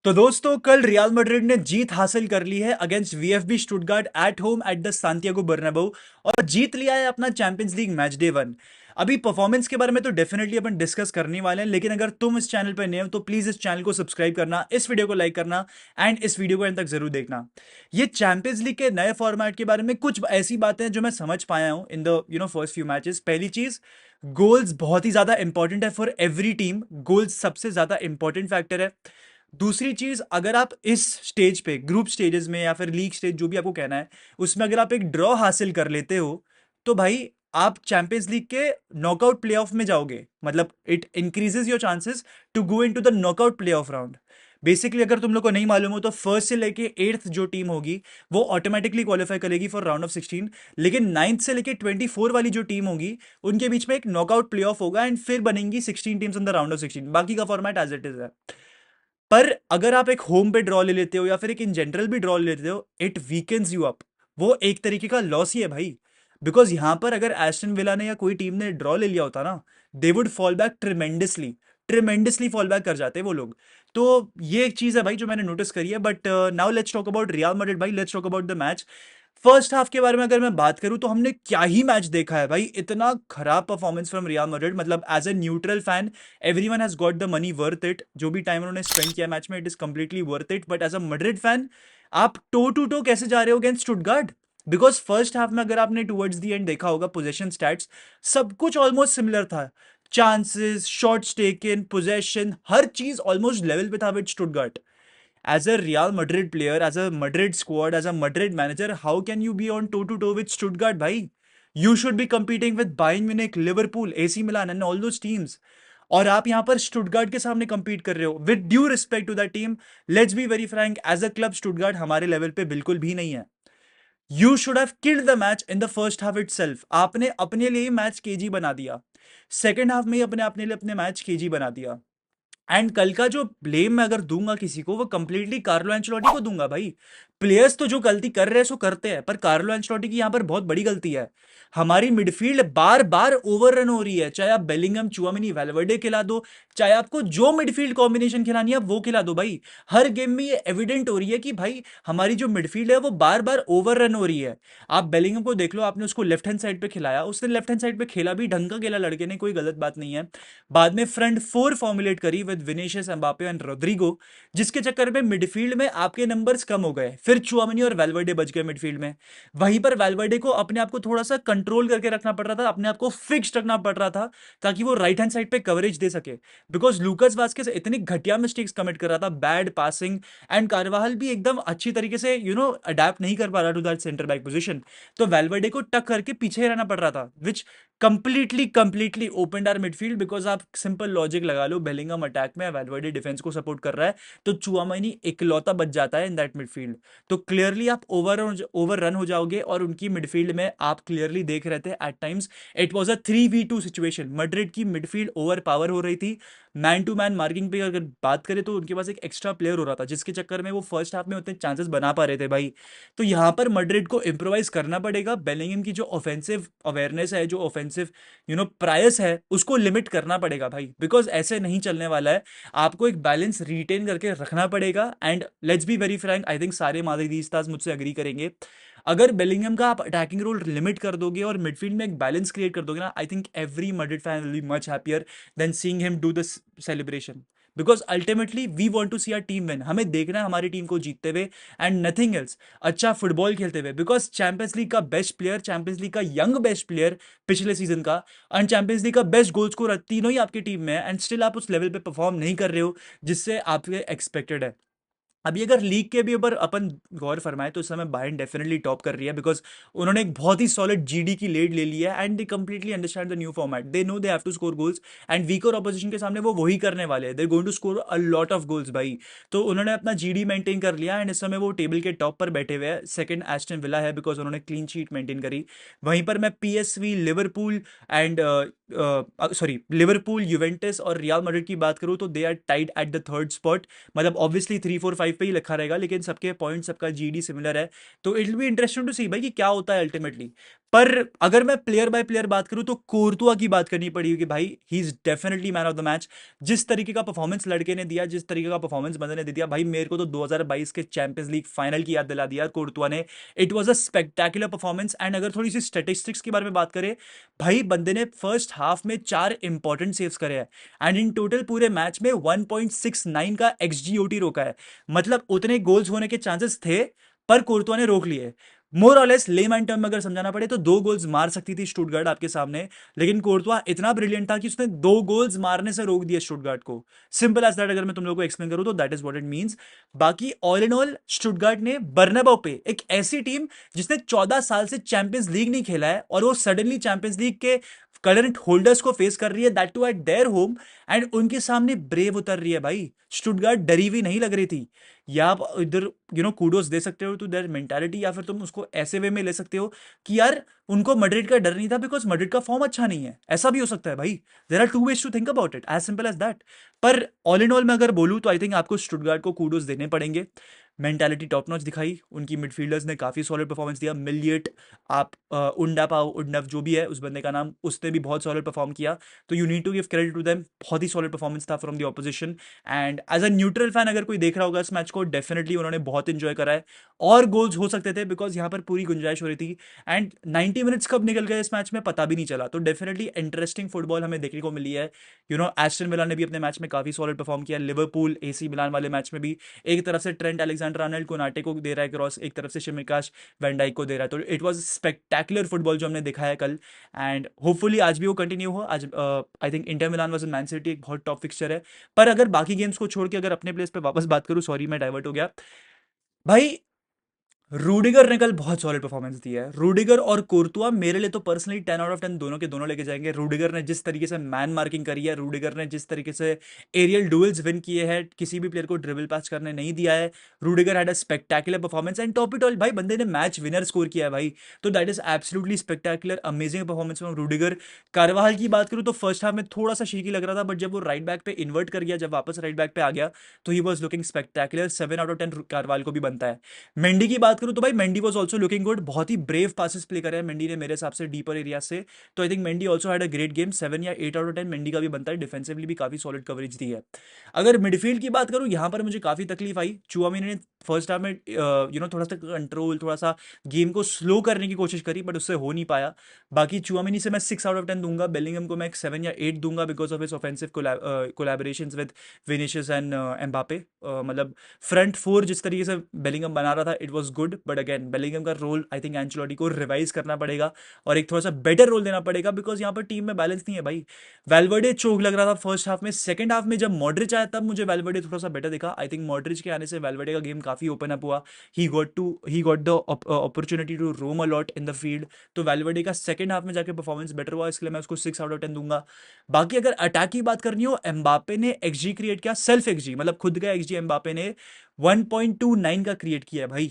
तो दोस्तों कल रियल मैड्रिड ने जीत हासिल कर ली है against VfB Stuttgart at home at the Santiago Bernabeu और जीत लिया है अपना चैंपियंस लीग मैच डे 1। अभी परफॉर्मेंस के बारे में तो डेफिनेटली अपन डिस्कस करने वाले हैं, लेकिन अगर तुम इस चैनल पर नए हो तो प्लीज इस चैनल को सब्सक्राइब करना, इस वीडियो को लाइक करना एंड इस वीडियो को एंड तक जरूर देखना। ये चैंपियंस लीग के नए फॉर्मेट के बारे में कुछ ऐसी बातें हैं जो मैं समझ पाया हूं इन द फर्स्ट फ्यू मैचेस। पहली चीज, गोल्स बहुत ही ज्यादा इंपॉर्टेंट है फॉर एवरी टीम। गोल्स सबसे ज्यादा इंपॉर्टेंट फैक्टर है। दूसरी चीज, अगर आप इस स्टेज पे ग्रुप स्टेजेस में या फिर लीग स्टेज जो भी आपको कहना है उसमें अगर आप एक ड्रॉ हासिल कर लेते हो तो भाई आप चैंपियंस लीग के नॉकआउट प्लेऑफ में जाओगे। मतलब it increases your chances to go into the knockout playoff round. Basically अगर तुम लोग को नहीं मालूम हो तो फर्स्ट से लेके एट्थ जो टीम होगी वो ऑटोमेटिकली क्वालिफाई करेगी फॉर राउंड ऑफ 16, लेकिन नाइन्थ से लेके 24 वाली जो टीम होगी उनके बीच में एक नॉकआउट प्ले ऑफ होगा एंड फिर बनेंगी 16 teams in the round of 16। बाकी का फॉर्मेट एज इट इज है। पर अगर आप एक होम पे ड्रॉ ले लेते हो या फिर एक इन जनरल भी ड्रॉ ले लेते हो, इट वीकेंस यू अप। वो एक तरीके का लॉस ही है भाई। बिकॉज यहां पर अगर एस्टन विला ने या कोई टीम ने ड्रॉ ले लिया होता ना, they would fall back tremendously. Tremendously fall back कर जाते वो लोग। तो ये एक चीज है भाई जो मैंने नोटिस करी है। But now let's talk about Real Madrid भाई, let's talk about the match. First half के बारे में अगर मैं बात करूं तो हमने क्या ही मैच देखा है भाई। इतना खराब परफॉर्मेंस फ्रॉम रियल मैड्रिड। मतलब as a neutral fan, everyone has got the money worth it. जो भी टाइम उन्होंने स्पेंड किया मैच में, it is completely worth it. But as a Madrid fan, आप टो टू टो कैसे जा रहे हो against Stuttgart? Because first half में अगर आपने टुवर्ड्स दी एंड देखा होगा पोजेशन स्टैट्स, सब कुछ ऑलमोस्ट सिमिलर था। चांसेस, शॉट्स टेकन, पोजेशन, हर चीज ऑलमोस्ट लेवल पे था with Stuttgart. As a Real Madrid player, as a Madrid squad, as a Madrid manager, how can you be on toe to toe with Stuttgart, bhai? You should be competing with Bayern Munich, Liverpool, AC Milan and all those teams. और आप यहां पर Stuttgart के सामने compete कर रहे हो। With due respect to the team, let's be very frank, as a club Stuttgart हमारे लेवल पे बिल्कुल भी नहीं है। You should have killed the match in the first half itself. आपने अपने लिए मैच केजी बना दिया। सेकेंड हाफ में ही अपने लिए अपने मैच केजी बना दिया। एंड कल का जो ब्लेम मैं अगर दूंगा किसी को, वो कंप्लीटली कार्लो एंचेलोटी को दूंगा भाई। प्लेयर्स तो जो गलती कर रहे हैं सो करते हैं, पर कार्लो एंचेलोटी की यहां पर बहुत बड़ी गलती है। हमारी मिडफील्ड बार बार ओवर रन हो रही है। चाहे आप बेलिंगम, चुआमिनी, वैल्वर्डे खिला दो, चाहे आपको जो मिडफील्ड कॉम्बिनेशन खिलानी है वो खिला दो भाई। हर गेम में ये एविडेंट हो रही है कि भाई हमारी जो मिडफील्ड है वो बार बार ओवर रन हो रही है। आप बेलिंगम को देख लो, आपने उसको लेफ्ट हैंड साइड पे खिलाया, उसने लेफ्ट हैंड साइड पे खेला भी ढंग का खेला लड़के ने, कोई गलत बात नहीं है। बाद में फ्रंट फोर फॉर्मुलेट करी with Vinicius, Mbappe and Rodrigo, जिसके चक्कर में मिडफील्ड में आपके नंबर्स कम हो गए। फिर चुआमिनी और वैल्वर्डे बच गए मिडफील्ड में। वहीं पर वैल्वर्डे को अपने आप को थोड़ा सा कंट्रोल करके रखना पड़ रहा था, अपने आप को फिक्स रखना पड़ रहा था, ताकि वो राइट हैंड साइड पे कवरेज दे सके। बिकॉज लूकस वास्केस इतनी घटिया मिस्टेक्स कमिट कर रहा था, बैड पासिंग, एंड कारवाहल भी एकदम अच्छी तरीके से अडेप्ट नहीं कर पा रहा to that centre back position. तो वैल्वर्डे को टक करके पीछे ही रहना पड़ रहा था, which completely open are midfield. Because आप सिंपल लॉजिक लगा लो, बेलिंगम अटैक में, वैल्वर्डे डिफेंस को सपोर्ट कर रहा है, तो चुआमेनी इकलौता बच जाता है इन दैट मिडफील्ड। तो क्लियरली आप ओवर रन हो जाओगे। और उनकी मिडफील्ड में आप क्लियरली देख रहे थे at times it was a 3v2 situation. Madrid की मिडफील्ड ओवर पावर हो रही थी। मैन टू मैन मार्किंग पे अगर बात करें तो उनके पास एक एक्स्ट्रा प्लेयर हो रहा था, जिसके चक्कर में वो फर्स्ट हाफ में उतने चांसेस बना पा रहे थे भाई। तो यहां पर मैड्रिड को इंप्रोवाइज करना पड़ेगा। बेलिंगम की जो ऑफेंसिव अवेयरनेस है, जो ऑफेंसिव प्रायस है, उसको लिमिट करना पड़ेगा भाई। बिकॉज ऐसे नहीं चलने वाला है। आपको एक बैलेंस रिटेन करके रखना पड़ेगा। And let's be very Frank, I think सारे मादरिस्तास मुझसे एग्री करेंगे, अगर बेलिंगम का आप अटैकिंग रोल लिमिट कर दोगे और मिडफील्ड में एक बैलेंस क्रिएट कर दोगे ना, I think every Madrid fan will be much happier than seeing him do this celebration. Because ultimately we want to see our team win. हमें देखना है हमारी टीम को जीतते हुए एंड नथिंग एल्स, अच्छा फुटबॉल खेलते हुए। बिकॉज चैंपियंस लीग का बेस्ट प्लेयर, चैंपियंस लीग का यंग बेस्ट प्लेयर पिछले सीजन का, एंड चैंपियंस लीग का बेस्ट गोल स्कोर, तीनों ही आपकी टीम में है, एंड स्टिल आप उस लेवल पे परफॉर्म नहीं कर रहे हो जिससे आपके एक्सपेक्टेड है। अभी अगर लीग के भी ऊपर अपन गौर फरमाए तो इस समय बायर्न डेफिनेटली टॉप कर रही है। बिकॉज उन्होंने एक बहुत ही सॉलिड जीडी की लीड ले ली है and they completely understand the new format. They know they have to score goals and weaker opposition के सामने वो वही करने वाले हैं। They going to score a lot of goals भाई। तो उन्होंने अपना जीडी मेंटेन कर लिया एंड इस समय वो टेबल के टॉप पर बैठे हुए हैं। सेकंड एस्टन विला है बिकॉज उन्होंने क्लीन शीट मेंटेन करी। वहीं पर मैं PSV, Liverpool and sorry Liverpool, Juventus और रियल मैड्रिड की बात करूँ तो they are tied at the third spot. मतलब ऑब्वियसली 3 4 5 पे ही लिखा रहेगा, लेकिन सबके पॉइंट, सबका जीडी सिमिलर है। तो it will be interesting to see भाई कि क्या होता है अल्टीमेटली। पर अगर मैं प्लेयर बाय प्लेयर बात करूं तो कोर्तुआ की बात करनी पड़ेगी कि भाई he is definitely man of the match. जिस तरीके का परफॉर्मेंस लड़के ने दिया, जिस तरीके का परफॉर्मेंस बंदे ने दे दिया भाई, मेरे को तो 2022 के चैंपियंस लीग फाइनल की याद दिला दिया कोर्तुआ ने। It was a spectacular performance. And अगर थोड़ी सी स्टैटिस्टिक्स के बारे में बात करें, भाई बंदे ने फर्स्ट हाफ में 4 इंपॉर्टेंट सेव्स करे हैं। एंड इन टोटल पूरे मैच में 1.69 का एक्सजीओटी रोका है। मतलब उतने गोल्स होने के चांसेस थे, पर कोर्तुआ ने रोक लिए। मोर और लेस लेमैन टर्म में अगर समझाना पड़े तो 2 गोल्स मार सकती थी स्टुटगार्ट आपके सामने, लेकिन कोर्तुआ इतना ब्रिलियंट था कि उसने 2 गोल्स मारने से रोक दिया स्टुटगार्ट को। Simple as that. अगर मैं तुम लोगों को एक्सप्लेन करूं तो that is what it means. बाकी ऑल इन ऑल स्टुटगार्ट ने बर्नाबाउ पे, एक ऐसी टीम जिसने 14 साल से चैंपियंस लीग नहीं खेला है और वो सडनली चैंपियंस लीग के करंट होल्डर्स को फेस कर रही है, that too at their home. And उनके सामने ब्रेव उतर रही है भाई। स्टुटगार्ट डरी हुई नहीं लग रही थी। या आप इधर कूडोस दे सकते हो टू देयर मेंटालिटी, या फिर तुम उसको ऐसे वे में ले सकते हो कि यार उनको मैड्रिड का डर नहीं था बिकॉज मैड्रिड का फॉर्म अच्छा नहीं है। ऐसा भी हो सकता है भाई। There are two ways to think about it, as simple as that. पर ऑल इन ऑल मैं अगर बोलूं तो आई थिंक आपको स्टुटगार्ट को कूडोस देने पड़ेंगे। मेंटालिटी टॉप नॉच दिखाई उनकी, मिडफील्डर्स ने काफी सॉलिड परफॉर्मेंस दिया। मिलियट, आप उंडापाव, उंडव जो भी है उस बंदे का नाम, उसने भी बहुत सॉलिड परफॉर्म किया। तो you need to give credit to them. बहुत ही सॉलिड परफॉर्मेंस था from the opposition. And as a neutral fan अगर कोई देख रहा होगा इस मैच को, डेफिनेटली उन्होंने बहुत इंजॉय करा है। और गोल्स हो सकते थे बिकॉज यहाँ पर पूरी गुंजाइश हो रही थी। एंड 90 मिनट्स कब निकल गए इस मैच में पता भी नहीं चला। तो डेफिनेटली इंटरेस्टिंग फुटबॉल हमें देखने को मिली है। एस्टन विला ने भी अपने मैच में काफी सॉलिड परफॉर्म किया। लिवरपूल एसी मिलान वाले मैच में भी एक तरफ से ट्रेंट अलेक्जेंडर आर्नल्ड कोनाटे को दे रहा है क्रॉस, एक तरफ से शिमिकाश वैन डाइक को दे रहा है। तो इट वाज स्पेक्टेकुलर फुटबॉल जो हमने देखा है कल। एंड होपफुली आज भी वो कंटिन्यू हो। आज I think Inter Milan versus man city एक बहुत टॉप फिक्सचर है। पर अगर बाकी गेम्स को छोड़ के अगर अपने प्लेस पे वापस बात करूं, सॉरी मैं डाइवर्ट हो गया भाई। रूडिगर ने कल बहुत सॉलिड परफॉर्मेंस दी है। रूडिगर और कोर्तुआ मेरे लिए तो पर्सनली 10 आउट ऑफ 10 दोनों के दोनों लेके जाएंगे। रूडिगर ने जिस तरीके से मैन मार्किंग करी है, रूडिगर ने जिस तरीके से एरियल डुएल्स विन किए हैं, किसी भी प्लेयर को ड्रिबल पास करने नहीं दिया है। Rudiger had a spectacular performance. And top it all भाई बंदे ने मैच विनर स्कोर किया है भाई। तो that is absolutely spectacular, amazing performance from Rudiger. कारवाहल की बात करूं तो फर्स्ट हाफ में थोड़ा सा शेकी लग रहा था, बट जब वो राइट बैक पे इन्वर्ट कर गया, जब वापस राइट बैक पे आ गया, तो he was looking spectacular. 7 out of 10 Karwal को भी बनता है। मेंडी की बात करूं तो भाई Mendy was also looking good. बहुत ही ब्रेव पासेस प्ले करे हैं मेंडी ने मेरे हिसाब से डीपर एरिया से। तो I think Mendy also had a great game. 7 या 8 आउट ऑफ 10 मेंडी का भी बनता है। डिफेंसिवली भी काफी सॉलिड कवरेज दी है। अगर मिडफील्ड की बात करूं, यहां पर मुझे काफी तकलीफ आई। चुआमेनी ने फर्स्ट हाफ में थोड़ा सा कंट्रोल, थोड़ा सा गेम को स्लो करने की कोशिश करी, बट उससे हो नहीं पाया। बाकी चुआमेनी से मैं 6 आउट ऑफ 10 दूंगा। बेलिंगम को मैं एक 7 या 8 दूंगा because of his offensive collaborations with Vinicius and Mbappe. मतलब फ्रंट फोर जिस तरीके से बेलिंगम बना रहा था, it was good. But again Bellingham का रोल आई थिंक एंचेलोटी को रिवाइज करना पड़ेगा और एक थोड़ा सा बेटर रोल देना पड़ेगा, बिकॉज यहाँ पर टीम में बैलेंस नहीं है भाई। वेलवर्डे चोक लग रहा था फर्स्ट हाफ में। सेकंड हाफ में जब मॉड्रिच आया तब मुझे वेलवर्डे थोड़ा सा बेटर दिखा। आई थिंक मॉड्रिच के आने से वेलवर्डे का गेम काफी ओपन अप हुआ। He got the opportunity to roam a lot in the field. तो वेलवर्डे का सेकंड हाफ में जाके परफॉर्मेंस बेटर हुआ, इसलिए मैं उसको 6 आउट ऑफ 10 दूंगा। बाकी अगर अटैक की बात करनी हो, एम्बापे ने एक्सजी क्रिएट किया, सेल्फ एक्सजी मतलब खुद का एक्सजी एम्बापे ने 1.29 का क्रिएट किया है भाई।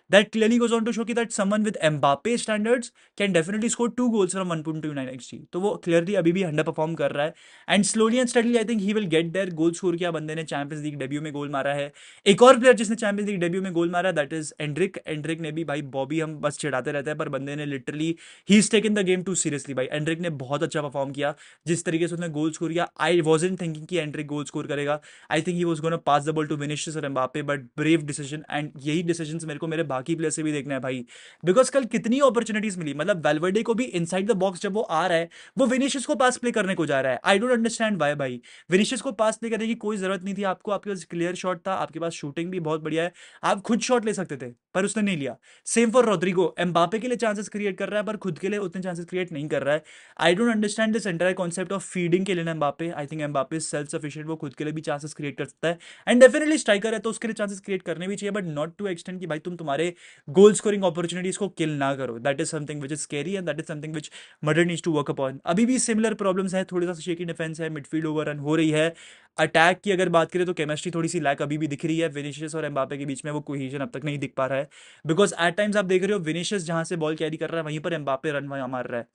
That clearly goes on to show कि that someone with Mbappe standards can definitely score 2 goals from 1.29 XG। तो वो clearly अभी भी अंडर परफॉर्म कर रहा है। And slowly and steadily I think he will get there. Goal score किया बंदे ने, चैंपियंस लीग डेब्यू में गोल मारा है। एक और प्लेयर जिसने चैंपियंस लीग डेब्यू में गोल मारा है, दैट इज एंड्रिक। एंड्रिक ने भी भाई, बॉबी हम बस चिढ़ाते रहते हैं, पर बंदे ने literally he is taken the game too seriously भाई। एंड्रिक ने बहुत अच्छा परफॉर्म किया। जिस तरीके से उसने गोल स्कोर किया, आई वॉजंट थिंकिंग कि एंड्रिक गोल स्कोर करेगा। I think he was gonna pass the ball to Vinicius और Mbappe, but brave decision. And यही डिसीजन मेरे को मेरे बाकी प्लेयर से भी देखना है भाई। बिकॉज कल कितनी अपॉर्चुनिटीज मिली, मतलब वेलवर्डे को भी इनसाइड द बॉक्स जब वो आ रहा है, वो विनिशियस को पास प्ले करने को जा रहा है। आई डोंट अंडरस्टैंड वाई भाई। विनिशियस को पास प्ले करने की कोई जरूरत नहीं थी आपको। आपके पास क्लियर शॉट था, आपके पास शूटिंग भी बहुत बढ़िया है, आप खुद शॉट ले सकते थे, पर उसने नहीं लिया। Same for Rodrigo. एम्बापे के लिए चांसेस क्रिएट कर रहा है, पर खुद के लिए उतने चांसेस क्रिएट नहीं कर रहा है। I don't understand this entire concept of feeding के लिए Mbappe. I think Mbappe self sufficient, वो खुद के लिए भी चांसेस क्रिएट कर सकता है। एंड डेफिनेटली स्ट्राइकर है तो उसके लिए चांसेस क्रिएट करने भी चाहिए, बट नॉट टू एक्सटेंड कि भाई तुम तुम्हारे गोल स्कोरिंग अपॉर्चुनिटीज को किल ना करो। That is something which is scary and that is something which Madrid needs to work upon. अभी भी सिमिलर प्रॉब्लम्स है, थोड़ी सा शेकी डिफेंस है, मिडफील्ड ओवर रन हो रही है। अटैक की अगर बात करें तो केमिस्ट्री थोड़ी सी लैक अभी भी दिख रही है। विनिशियस और एम्बापे के बीच में वो कोहेजन अब तक नहीं दिख पा रहा है। बिकॉज एट टाइम्स आप देख रहे हो विनिशियस जहां से बॉल कैरी कर रहा है, वहीं पर एम्बापे रन मार रहा है।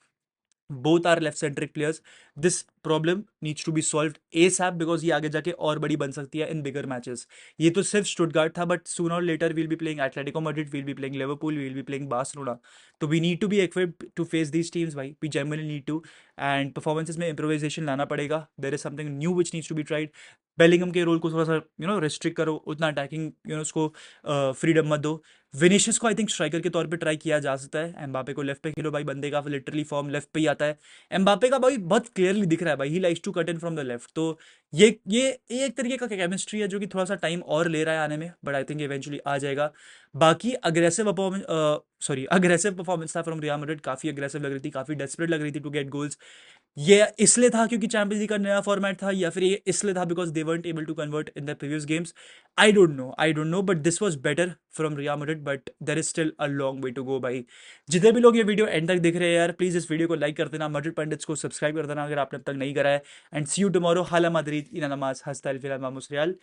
both are left centric players. This problem needs to be solved ASAP because ये आगे जाके और बड़ी बन सकती है in bigger matches. ये तो सिर्फ स्टुटगार्ट था, but sooner or later we'll be playing Atletico Madrid, we'll be playing Liverpool, we'll be playing Barcelona. तो we need to be equipped to face these teams भाई. We genuinely need to. And performances में improvisation लाना पड़ेगा. There is something new which needs to be tried. Bellingham के role को थोड़ा सा restrict करो, उतना अटैकिंग उसको फ्रीडम मत दो. विनीशियस को आई थिंक स्ट्राइकर के तौर पे ट्राई किया जा सकता है. एम्बापे को लेफ्ट पे खेलो भाई, बंदे का लिटरली फॉर्म लेफ्ट पे ही आता है. एम्बापे का भाई बहुत क्लियरली दिख रहा है भाई, he likes to cut in from the left. तो ये एक तरीके का केमिस्ट्री है जो कि थोड़ा सा टाइम और ले रहा है आने में, बट आई थिंक इवेंचुअली आ जाएगा. बाकी अग्रेसिव परफॉर्मेंस था फ्रॉम रियल मैड्रिड. काफी अग्रेसिव लग रही थी, काफी डेस्परेट लग रही थी टू गेट गोल्स. ये इसलिए था क्योंकि चैंपियंस लीग का नया फॉर्मेट था, या फिर ये इसलिए था because they weren't able to convert in their previous games. I don't know, but this was better from Real Madrid, but there is still a long way to go भाई. जितने भी लोग ये वीडियो एंड तक देख रहे हैं यार, प्लीज इस वीडियो को लाइक कर देना, मैड्रिड पंडित्स को सब्सक्राइब कर देना अगर आपने अब तक नहीं करा है. And see you tomorrow. Hala Madrid, इना नमाज, हस्ता अल फिलहाल, वामोस रियाल.